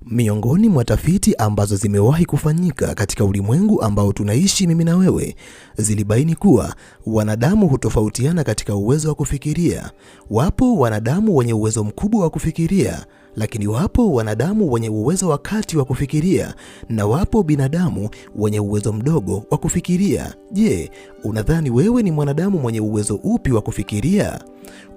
Miongoni mwa tafiti ambazo zimewahi kufanyika katika ulimwengu ambao tunaishi mimi na wewe, zilibaini kuwa wanadamu hutofautiana katika uwezo wa kufikiria. Wapo wanadamu wenye uwezo mkubwa wa kufikiria, lakini wapo wanadamu wenye uwezo wa kati wa kufikiria, na wapo binadamu wenye uwezo mdogo wa kufikiria. Je, unadhani wewe ni mwanadamu mwenye uwezo upi wa kufikiria?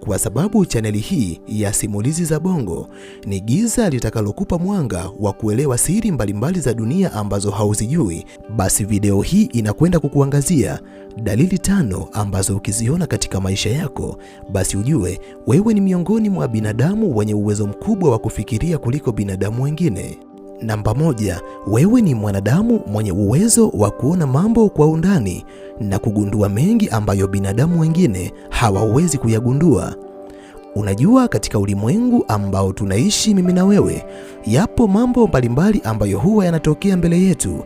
Kwa sababu chaneli hii ya Simulizi za Bongo ni giza litakalokupa mwanga wa kuelewa siri mbalimbali za dunia ambazo hauzijui, basi video hii inakwenda kukuangazia dalili 5 ambazo ukiziona katika maisha yako, basi ujue wewe ni miongoni mwa binadamu wenye uwezo mkubwa wa kufikiria kuliko binadamu wengine. Namba 1, wewe ni mwanadamu mwenye uwezo wa kuona mambo kwa undani na kugundua mengi ambayo binadamu wengine hawawezi kuyagundua. Unajua, katika ulimwengu ambao tunaishi mimi na wewe, yapo mambo mbalimbali ambayo huwa yanatokea mbele yetu.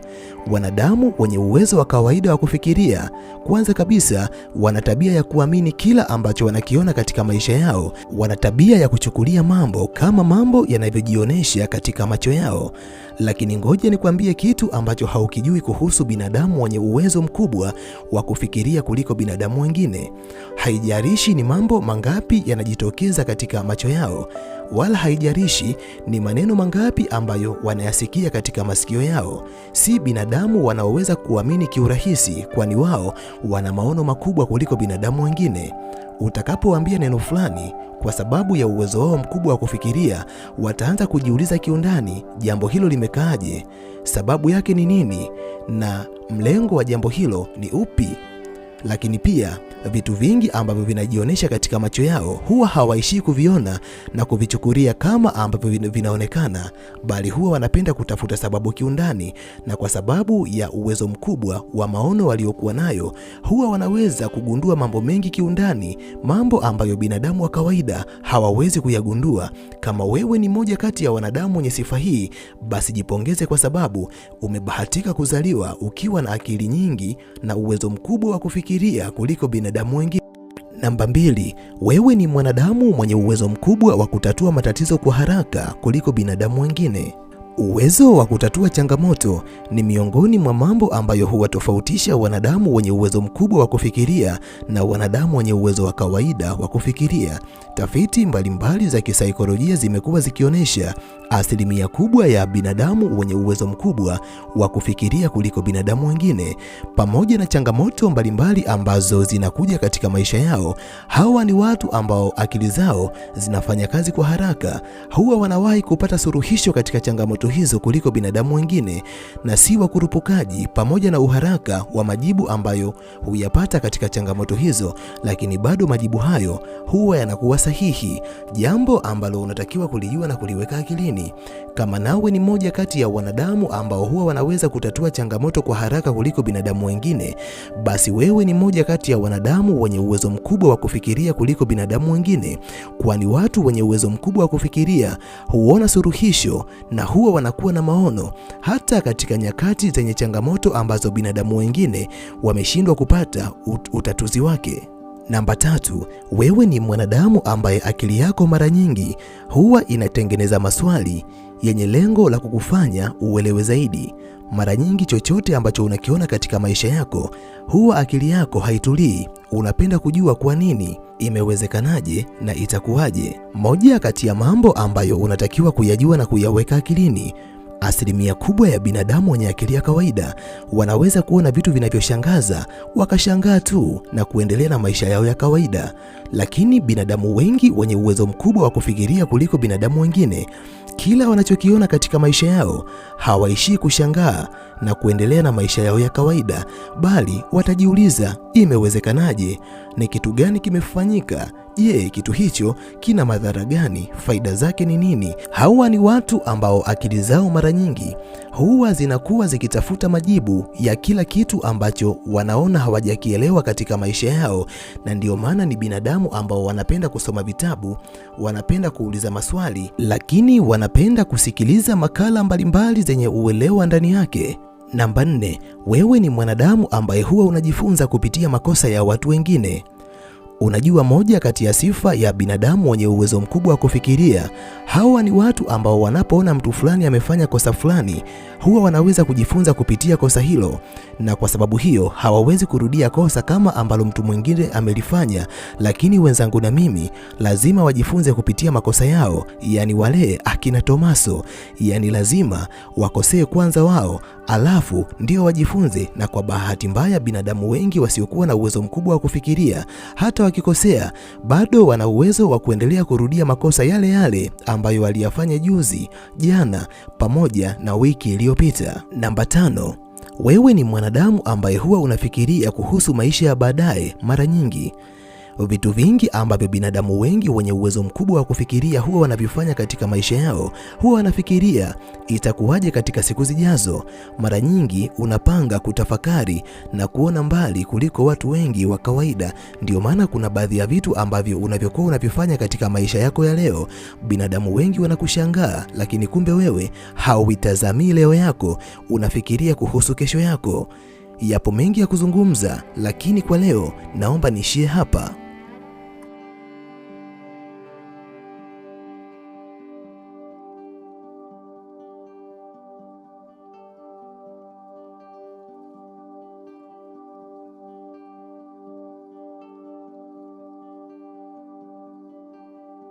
Wanadamu wenye uwezo wa kawaida wa kufikiria, kwanza kabisa, wana tabia ya kuamini kila ambacho wanakiona katika maisha yao. Wana tabia ya kuchukulia mambo kama mambo yanavyojionyesha katika macho yao. Lakini ngoja nikwambie kitu ambacho haukijui kuhusu binadamu wenye uwezo mkubwa wa kufikiria kuliko binadamu wengine. Haijalishi ni mambo mangapi yanajitokeza katika macho yao, wala haijalishi ni maneno mangapi ambayo wanayasikia katika masikio yao. Si binadamu wanaoweza kuamini kiurahisi, kwani wao wana maono makubwa kuliko binadamu wengine. Utakapowaambia neno fulani, kwa sababu ya uwezo wao mkubwa wa kufikiria, wataanza kujiuliza kiundani, jambo hilo limekaaje? Sababu yake ni nini? Na mlengo wa jambo hilo ni upi? Lakini pia vitu vingi ambavyo vinajionyesha katika macho yao huwa hawaishi kuviona na kuvichukulia kama ambavyo vinaonekana, bali huwa wanapenda kutafuta sababu kiundani, na kwa sababu ya uwezo mkubwa wa maono waliokuwa nayo, huwa wanaweza kugundua mambo mengi kiundani, mambo ambayo binadamu wa kawaida hawawezi kuyagundua. Kama wewe ni moja kati ya wanadamu wenye sifa hii, basi jipongeze, kwa sababu umebahatika kuzaliwa ukiwa na akili nyingi na uwezo mkubwa wa kufikiria kuliko binadamu wengine. Namba 2, wewe ni mwanadamu mwenye uwezo mkubwa wa kutatua matatizo kwa haraka kuliko binadamu wengine. Uwezo wa kutatua changamoto ni miongoni mwa mambo ambayo huwatofautisha wanadamu wenye uwezo mkubwa wa kufikiria na wanadamu wenye uwezo wa kawaida wa kufikiria. Tafiti mbalimbali za kisaikolojia zimekuwa zikionyesha asilimia kubwa ya binadamu wenye uwezo mkubwa wa kufikiria kuliko binadamu wengine. Pamoja na changamoto mbalimbali ambazo zinakuja katika maisha yao, hawa ni watu ambao akili zao zinafanya kazi kwa haraka. Huwa wanawahi kupata suluhisho katika changamoto hizo kuliko binadamu wengine, na si wakurupukaji. Pamoja na uharaka wa majibu ambayo huyapata katika changamoto hizo, lakini bado majibu hayo huwa yanakuwa sahihi, jambo ambalo unatakiwa kulijua na kuliweka akilini. Kama nawe ni moja kati ya wanadamu ambao huwa wanaweza kutatua changamoto kwa haraka kuliko binadamu wengine, basi wewe ni moja kati ya wanadamu wenye uwezo mkubwa wa kufikiria kuliko binadamu wengine, kwani watu wenye uwezo mkubwa wa kufikiria huona suluhisho na huwa wanakuwa na maono hata katika nyakati zenye changamoto ambazo binadamu wengine wameshindwa kupata utatuzi wake. Namba 3, wewe ni mwanadamu ambaye akili yako mara nyingi huwa inatengeneza maswali yenye lengo la kukufanya uelewe zaidi. Mara nyingi chochote ambacho unakiona katika maisha yako, huwa akili yako haitulii. Unapenda kujua kwa nini, imewezekanaje na itakuwaje. Moja kati ya mambo ambayo unatakiwa kuyajua na kuyaweka akilini, asilimia kubwa ya binadamu wenye akili ya kawaida wanaweza kuona vitu vinavyoshangaza, wakashangaa tu na kuendelea na maisha yao ya kawaida. Lakini binadamu wengi wenye uwezo mkubwa wa kufikiria kuliko binadamu wengine, kila wanachokiona katika maisha yao hawaishi kushangaa na kuendelea na maisha yao ya kawaida, bali watajiuliza, imewezekanaje? Ni kitu gani kimefanyika? Je, kitu hicho kina madhara gani? Faida zake ni nini? Hawa ni watu ambao akili zao mara nyingi huwa zinakuwa zikitafuta majibu ya kila kitu ambacho wanaona hawajakielewa katika maisha yao, na ndio maana ni binadamu ambao wanapenda kusoma vitabu, wanapenda kuuliza maswali, lakini wanapenda kusikiliza makala mbalimbali zenye uelewa ndani yake. Namba 4, wewe ni mwanadamu ambaye huwa unajifunza kupitia makosa ya watu wengine. Unajua, moja kati ya sifa ya binadamu wenye uwezo mkubwa wa kufikiria, hawa ni watu ambao wanapoona mtu fulani amefanya kosa fulani, huwa wanaweza kujifunza kupitia kosa hilo, na kwa sababu hiyo hawawezi kurudia kosa kama ambalo mtu mwingine amelifanya. Lakini wenzangu na mimi lazima wajifunze kupitia makosa yao, yani wale akina Tomaso, yani lazima wakosee kwanza wao, alafu ndio wajifunze. Na kwa bahati mbaya, binadamu wengi wasiokuwa na uwezo mkubwa wa kufikiria, hata wakikosea bado wana uwezo wa kuendelea kurudia makosa yale yale ambayo waliyafanya juzi, jana, pamoja na wiki iliyopita. Namba 5, wewe ni mwanadamu ambaye huwa unafikiria kuhusu maisha ya baadaye mara nyingi. Vitu vingi ambavyo binadamu wengi wenye uwezo mkubwa wa kufikiria huwa wanavifanya katika maisha yao, huwa wanafikiria itakuwaje katika siku zijazo. Mara nyingi unapanga, kutafakari na kuona mbali kuliko watu wengi wa kawaida. Ndio maana kuna baadhi ya vitu ambavyo unavyokuwa unavifanya katika maisha yako ya leo, binadamu wengi wanakushangaa, lakini kumbe wewe hauitazamii leo yako, unafikiria kuhusu kesho yako. Yapo mengi ya kuzungumza, lakini kwa leo naomba niishie hapa.